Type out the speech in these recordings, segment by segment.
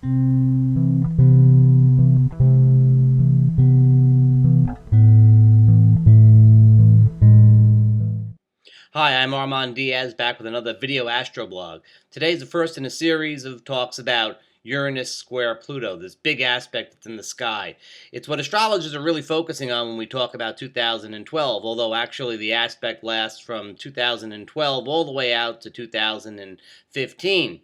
Hi, I'm Armand Diaz, back with another video astroblog. Today's the first in a series of talks about Uranus square Pluto, this big aspect that's in the sky. It's what astrologers are really focusing on when we talk about 2012, although actually the aspect lasts from 2012 all the way out to 2015.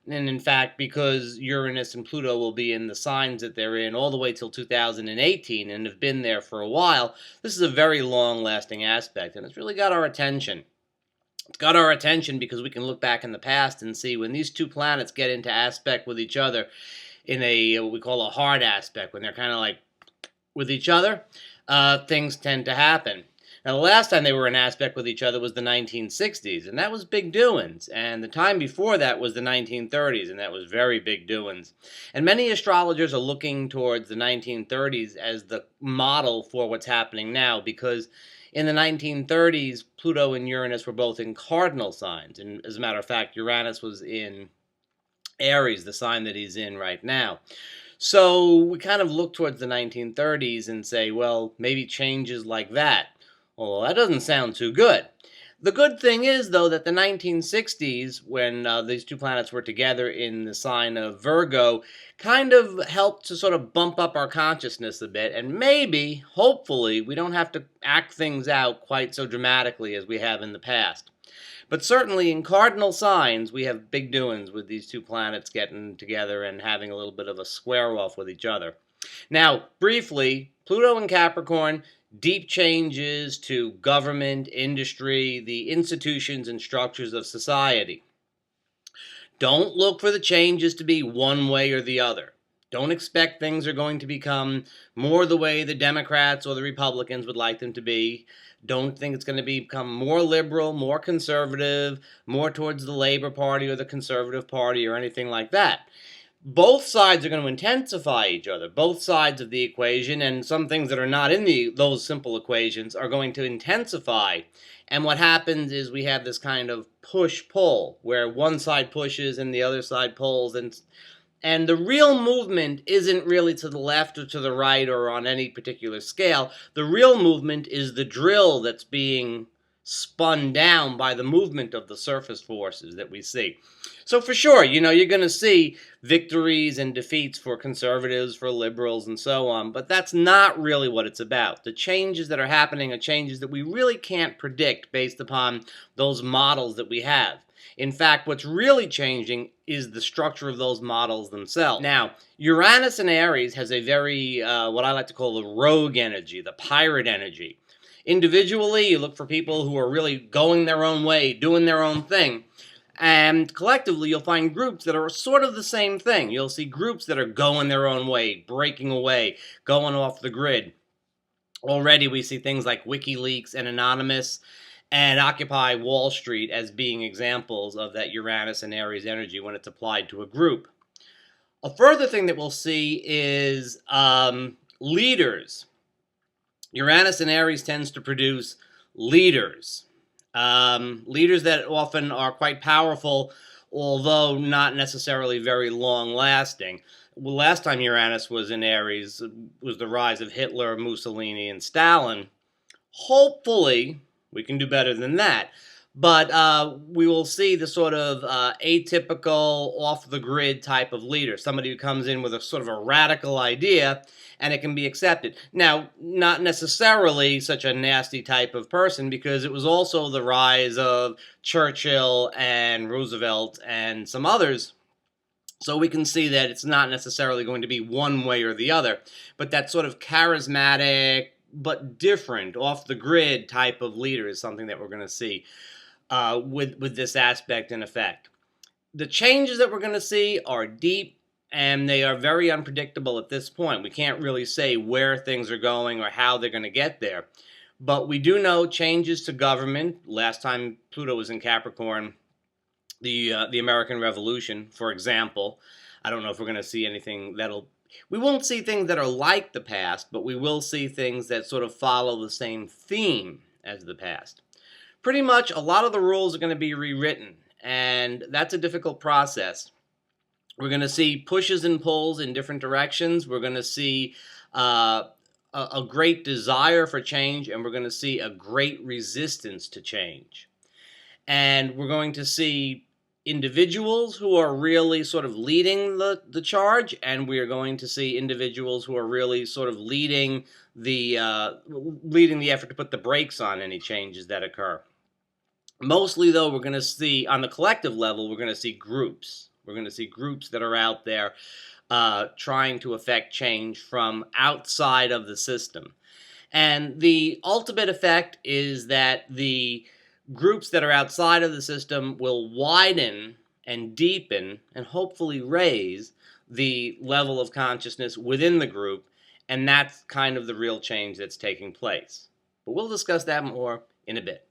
And in fact, because Uranus and Pluto will be in the signs that they're in all the way till 2018 and have been there for a while, this is a very long-lasting aspect, and it's really got our attention. It's got our attention because we can look back in the past and see when these two planets get into aspect with each other in a what we call a hard aspect, when they're kind of like with each other, things tend to happen. Now, the last time they were in aspect with each other was the 1960s, and that was big doings. And the time before that was the 1930s, and that was very big doings. And many astrologers are looking towards the 1930s as the model for what's happening now, because in the 1930s, Pluto and Uranus were both in cardinal signs. And as a matter of fact, Uranus was in Aries, the sign that he's in right now. So we kind of look towards the 1930s and say, well, maybe changes like that. Well, that doesn't sound too good. The good thing is, though, that the 1960s, when these two planets were together in the sign of Virgo, kind of helped to sort of bump up our consciousness a bit, and maybe, hopefully, we don't have to act things out quite so dramatically as we have in the past. But certainly in cardinal signs, we have big doings with these two planets getting together and having a little bit of a square off with each other. Now, briefly, Pluto and Capricorn, deep changes to government, industry, the institutions and structures of society. Don't look for the changes to be one way or the other. Don't expect things are going to become more the way the Democrats or the Republicans would like them to be. Don't think it's going to become more liberal, more conservative, more towards the Labor Party or the Conservative Party or anything like that. Both sides are going to intensify each other, both sides of the equation, and some things that are not in those simple equations are going to intensify. And what happens is we have this kind of push-pull, where one side pushes and the other side pulls, and the real movement isn't really to the left or to the right or on any particular scale. The real movement is the drill that's being spun down by the movement of the surface forces that we see. So for sure, you're going to see victories and defeats for conservatives, for liberals, and so on, but that's not really what it's about. The changes that are happening are changes that we really can't predict based upon those models that we have. In fact, what's really changing is the structure of those models themselves. Now, Uranus in Aries has a very, what I like to call the rogue energy, the pirate energy. Individually, you look for people who are really going their own way, doing their own thing. And collectively, you'll find groups that are sort of the same thing. You'll see groups that are going their own way, breaking away, going off the grid. Already we see things like WikiLeaks and Anonymous and Occupy Wall Street as being examples of that Uranus and Aries energy when it's applied to a group. A further thing that we'll see is leaders. Uranus and Aries tends to produce leaders. Leaders that often are quite powerful, although not necessarily very long-lasting. Well, last time Uranus was in Aries was the rise of Hitler, Mussolini, and Stalin. Hopefully, we can do better than that. But we will see the sort of atypical, off-the-grid type of leader, somebody who comes in with a sort of a radical idea, and it can be accepted. Now, not necessarily such a nasty type of person, because it was also the rise of Churchill and Roosevelt and some others. So we can see that it's not necessarily going to be one way or the other, but that sort of charismatic but different, off-the-grid type of leader is something that we're going to see with this aspect in effect. The changes that we're going to see are deep, and they are very unpredictable at this point. We can't really say where things are going or how they're going to get there. But we do know changes to government. Last time Pluto was in Capricorn, the American Revolution, for example. I don't know if we're going to see anything we won't see things that are like the past, but we will see things that sort of follow the same theme as the past. Pretty much a lot of the rules are going to be rewritten, and that's a difficult process. We're going to see pushes and pulls in different directions. We're going to see a great desire for change, and we're going to see a great resistance to change. And we're going to see individuals who are really sort of leading the charge, and we are going to see individuals who are really sort of leading the effort to put the brakes on any changes that occur. Mostly, though, we're going to see, on the collective level, we're going to see groups. We're going to see groups that are out there trying to affect change from outside of the system. And the ultimate effect is that the groups that are outside of the system will widen and deepen and hopefully raise the level of consciousness within the group. And that's kind of the real change that's taking place. But we'll discuss that more in a bit.